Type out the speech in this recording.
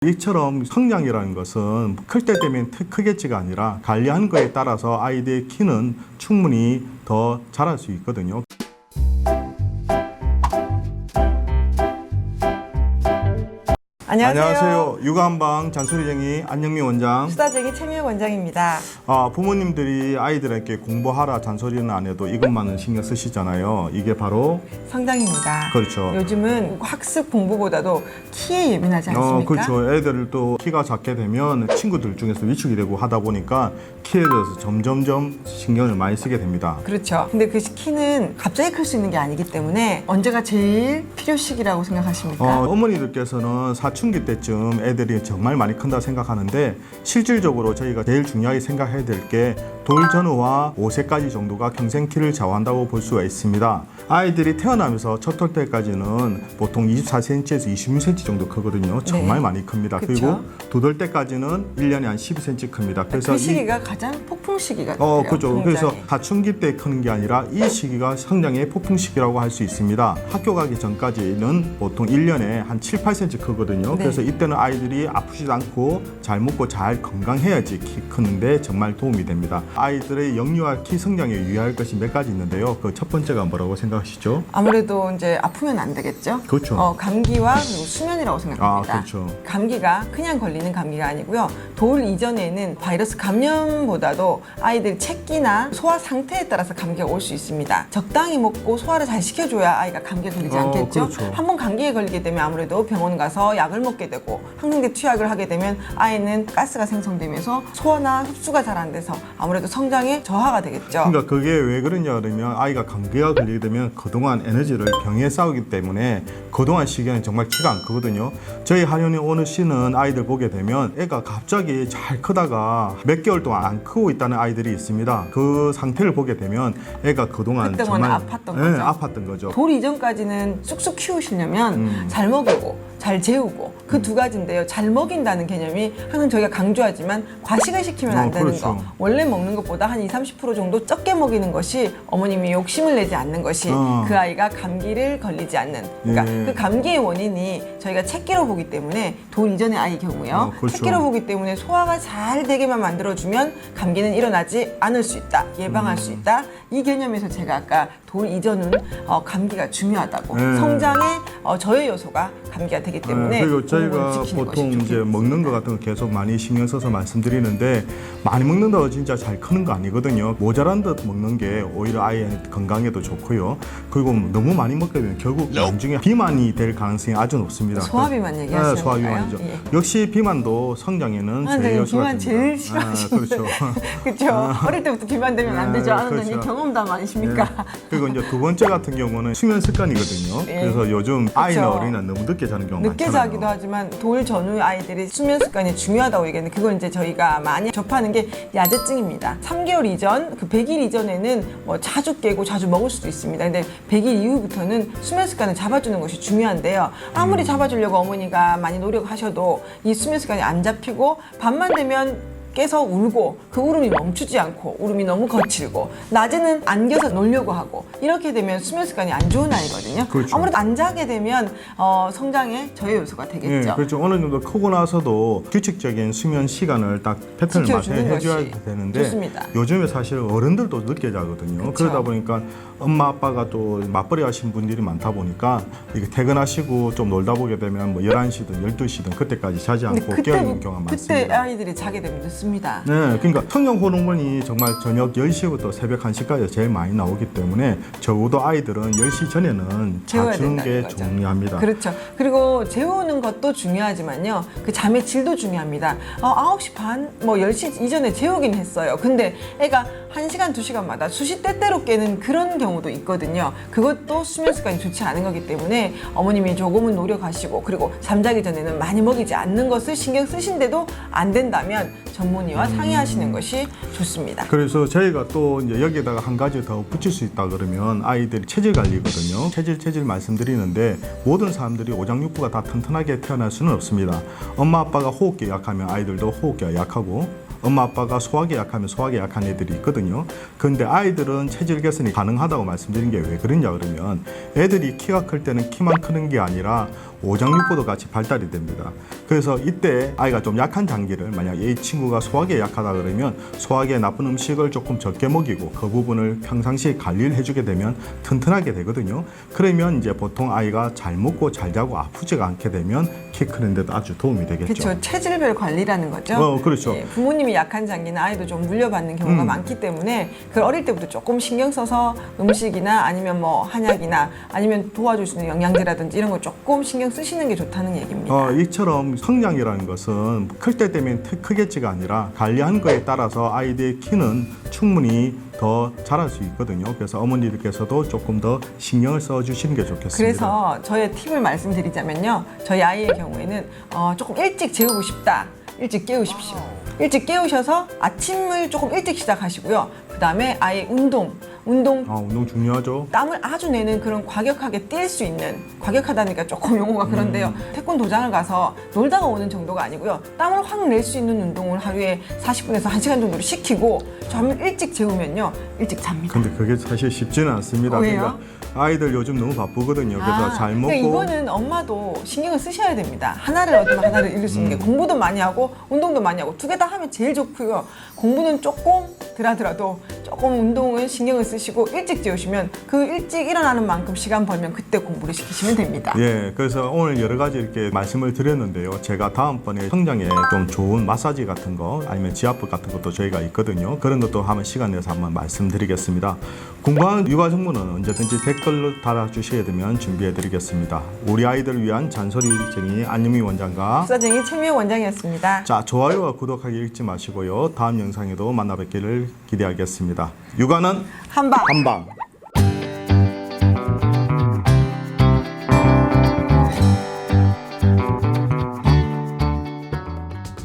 이처럼 성장이라는 것은 클 때 되면 크겠지가 아니라 관리하는 거에 따라서 아이들의 키는 충분히 더 자랄 수 있거든요. 안녕하세요. 육아한방 잔소리쟁이 안영미 원장. 수다쟁이 최미혁 원장입니다. 부모님들이 아이들에게 공부하라 잔소리는 안 해도 이것만은 신경 쓰시잖아요. 이게 바로 성장입니다. 그렇죠. 요즘은 학습 공부보다도 키에 예민하지 않습니까? 그렇죠. 애들도 키가 작게 되면 친구들 중에서 위축이 되고 하다 보니까 키에 대해서 점점점 신경을 많이 쓰게 됩니다. 그렇죠. 근데 그 키는 갑자기 클 수 있는 게 아니기 때문에 언제가 제일 필요 시기라고 생각하십니까? 어머니들께서는 사춘기 때쯤 애들이 정말 많이 큰다 생각하는데 실질적으로 저희가 제일 중요하게 생각해야 될 게 돌 전후와 5세까지 정도가 평생 키를 좌우한다고 볼 수가 있습니다. 아이들이 태어나면서 첫 돌 때까지는 보통 24cm에서 26cm 정도 크거든요. 정말 네. 많이 큽니다. 그쵸? 그리고 두 돌 때까지는 1년에 한 12cm 큽니다. 그 시기가 가장 폭풍 시기가 돼요. 그렇죠. 그래서 사춘기 때 크는 게 아니라 이 시기가 성장의 폭풍 시기라고 할 수 있습니다. 학교 가기 전까지는 보통 1년에 한 7, 8cm 크거든요. 네. 그래서 이때는 아이들이 아프지도 않고 잘 먹고 잘 건강해야지 키 크는데 정말 도움이 됩니다. 아이들의 영유아 키 성장에 유의할 것이 몇 가지 있는데요. 그 첫 번째가 뭐라고 생각하시죠? 아무래도 이제 아프면 안 되겠죠. 그렇죠. 감기와 그리고 수면이라고 생각합니다. 그렇죠. 감기가 그냥 걸리는 감기가 아니고요. 돌 이전에는 바이러스 감염보다도 아이들 체기나 소화 상태에 따라서 감기가 올 수 있습니다. 적당히 먹고 소화를 잘 시켜줘야 아이가 감기에 걸리지 않겠죠. 그렇죠. 한번 감기에 걸리게 되면 아무래도 병원 가서 약을 먹게 되고 항생제 투약을 하게 되면 아이는 가스가 생성되면서 소화나 흡수가 잘 안 돼서 아무래도 성장에 저하가 되겠죠. 그러니까 그게 왜 그러냐 그러면 아이가 감기가 걸리게 되면 그동안 에너지를 병에 쌓기 때문에 그동안 시기에는 정말 키가 안 크거든요. 저희 한의원에 오는 씨는 아이들 보게 되면 애가 갑자기 잘 크다가 몇 개월 동안 안 크고 있다는 아이들이 있습니다. 그 상태를 보게 되면 애가 그동안 그때 정말 아팠던 거죠. 아팠던 거죠. 돌 이전까지는 쑥쑥 키우시려면 잘 먹이고 잘 재우고 그 두 가지인데요. 잘 먹인다는 개념이 항상 저희가 강조하지만 과식을 시키면 안 되는 그렇죠. 거. 원래 먹는 것보다 한 20-30% 정도 적게 먹이는 것이 어머님이 욕심을 내지 않는 것이 그 아이가 감기를 걸리지 않는. 그러니까 예. 그 감기의 원인이 저희가 체기로 보기 때문에 돌 이전의 아이 경우요. 그렇죠. 체기로 보기 때문에 소화가 잘 되게만 만들어주면 감기는 일어나지 않을 수 있다. 예방할 수 있다. 이 개념에서 제가 아까 돌 이전은 감기가 중요하다고. 네. 성장의 저해 요소가 감기가 되기 때문에 그리고 저희가 공부를 지키는 보통 것이 이제 좋겠습니다. 먹는 거 같은 거 계속 많이 신경 써서 말씀드리는데 많이 먹는다고 진짜 잘 크는 거 아니거든요. 모자란 듯 먹는 게 오히려 아이의 건강에도 좋고요. 그리고 너무 많이 먹게 되면 결국 나중에 비만이 될 가능성이 아주 높습니다. 소화비만 얘기하시는 네, 소화비만이죠. 건가요? 예. 역시 비만도 성장에는 제일 요소가 비만 됩니다. 제일 싫어하시는 그렇죠. 그렇죠. 어릴 때부터 비만 되면 안 되죠. 하는 그렇죠. 건 경험담 아니십니까? 네. 그리고 이제 두 번째 같은 경우는 수면 습관이거든요. 예. 그래서 요즘 아이나 그렇죠. 어린이나 너무 늦게 자는 경우가 늦게 많잖아요. 자기도 하지만 돌 전후 아이들이 수면 습관이 중요하다고 얘기하는데 그걸 이제 저희가 많이 접하는 게 야제증입니다. 3개월 이전, 그 100일 이전에는 뭐 자주 깨고 자주 먹을 수도 있습니다. 근데 100일 이후부터는 수면 습관을 잡아주는 것이 중요한데요. 아무리 잡아주려고 어머니가 많이 노력하셔도 이 수면 습관이 안 잡히고 밤만 되면 깨서 울고 그 울음이 멈추지 않고 울음이 너무 거칠고 낮에는 안겨서 놀려고 하고 이렇게 되면 수면 습관이 안 좋은 아이거든요. 그렇죠. 아무래도 안 자게 되면 성장에 저해 요소가 되겠죠. 네, 그렇죠. 어느 정도 크고 나서도 규칙적인 수면 시간을 딱 패턴을 지켜주는 해줘야 것이 되는데 좋습니다. 요즘에 사실 어른들도 늦게 자거든요. 그쵸. 그러다 보니까 엄마 아빠가 또 맞벌이 하신 분들이 많다 보니까 이게 퇴근하시고 좀 놀다 보게 되면 뭐 11시든 12시든 그때까지 자지 근데 않고 깨어있는 경우가 그때 많습니다. 아이들이 자게 되면 늦습니다. 네, 그러니까 성장 호르몬이 정말 저녁 10시부터 새벽 1시까지 제일 많이 나오기 때문에 적어도 아이들은 10시 전에는 재워야 자주는 게 된다는 거죠. 중요합니다. 그렇죠. 그리고 재우는 것도 중요하지만요. 그 잠의 질도 중요합니다. 9시 반, 뭐 10시 이전에 재우긴 했어요. 근데 애가 1시간, 2시간마다 수시때때로 깨는 그런 경우도 있거든요. 그것도 수면 습관이 좋지 않은 거기 때문에 어머님이 조금은 노력하시고 그리고 잠자기 전에는 많이 먹이지 않는 것을 신경 쓰신데도 안 된다면 전문의와 상의하시는 것이 좋습니다. 그래서 저희가 또 이제 여기에다가 한 가지 더 붙일 수 있다 그러면 아이들이 체질 관리거든요. 체질 말씀드리는데 모든 사람들이 오장육부가 다 튼튼하게 태어날 수는 없습니다. 엄마 아빠가 호흡기 약하면 아이들도 호흡기가 약하고 엄마 아빠가 소화기 약하면 소화기 약한 애들이 있거든요. 그런데 아이들은 체질 개선이 가능하다고 말씀드린 게 왜 그러냐 그러면 애들이 키가 클 때는 키만 크는 게 아니라 오장육부도 같이 발달이 됩니다. 그래서 이때 아이가 좀 약한 장기를 만약 이 친구가 소화기에 약하다 그러면 소화기에 나쁜 음식을 조금 적게 먹이고 그 부분을 평상시에 관리를 해주게 되면 튼튼하게 되거든요. 그러면 이제 보통 아이가 잘 먹고 잘 자고 아프지가 않게 되면 키 크는데도 아주 도움이 되겠죠. 그렇죠. 체질별 관리라는 거죠. 그렇죠. 예, 부모님이 약한 장기는 아이도 좀 물려받는 경우가 많기 때문에 그 어릴 때부터 조금 신경 써서 음식이나 아니면 뭐 한약이나 아니면 도와줄 수 있는 영양제라든지 이런 거 조금 신경 쓰시는 게 좋다는 얘기입니다. 이처럼 성장이라는 것은 클 때 되면 크겠지가 아니라 관리하는 거에 따라서 아이들의 키는 충분히 더 자랄 수 있거든요. 그래서 어머니들께서도 조금 더 신경을 써주시는 게 좋겠습니다. 그래서 저의 팁을 말씀드리자면요. 저희 아이의 경우에는 조금 일찍 재우고 싶다. 일찍 깨우십시오. 일찍 깨우셔서 아침을 조금 일찍 시작하시고요. 그 다음에 아이 운동 중요하죠. 땀을 아주 내는 그런 과격하게 뛸 수 있는, 과격하다니까 조금 용어가 그런데요. 태권도장을 가서 놀다가 오는 정도가 아니고요. 땀을 확 낼 수 있는 운동을 하루에 40분에서 1시간 정도를 시키고 잠을 일찍 재우면요. 일찍 잡니다. 근데 그게 사실 쉽지는 않습니다. 왜요? 그러니까 아이들 요즘 너무 바쁘거든요. 그래서 잘 먹고. 그러니까 이거는 엄마도 신경을 쓰셔야 됩니다. 하나를 얻으면 하나를 잃을 수 있는 게 공부도 많이 하고 운동도 많이 하고 두 개 다 하면 제일 좋고요. 공부는 조금 덜 하더라도 조금 운동은 신경을 쓰시고 일찍 재우시면 그 일찍 일어나는 만큼 시간 벌면 그때 공부를 시키시면 됩니다. 예, 그래서 오늘 여러 가지 이렇게 말씀을 드렸는데요. 제가 다음번에 성장에 좀 좋은 마사지 같은 거 아니면 지압법 같은 것도 저희가 있거든요. 그런 것도 한번 시간 내서 한번 말씀드리겠습니다. 궁금한 육아 정보는 언제든지 댓글로 달아주시게 되면 준비해드리겠습니다. 우리 아이들을 위한 잔소리쟁이 안유미 원장과 수사쟁이 최미호 원장이었습니다. 자, 좋아요와 구독하기 잊지 마시고요. 다음 영상에도 만나 뵙기를 기대하겠습니다. 육아는 한방. 한방.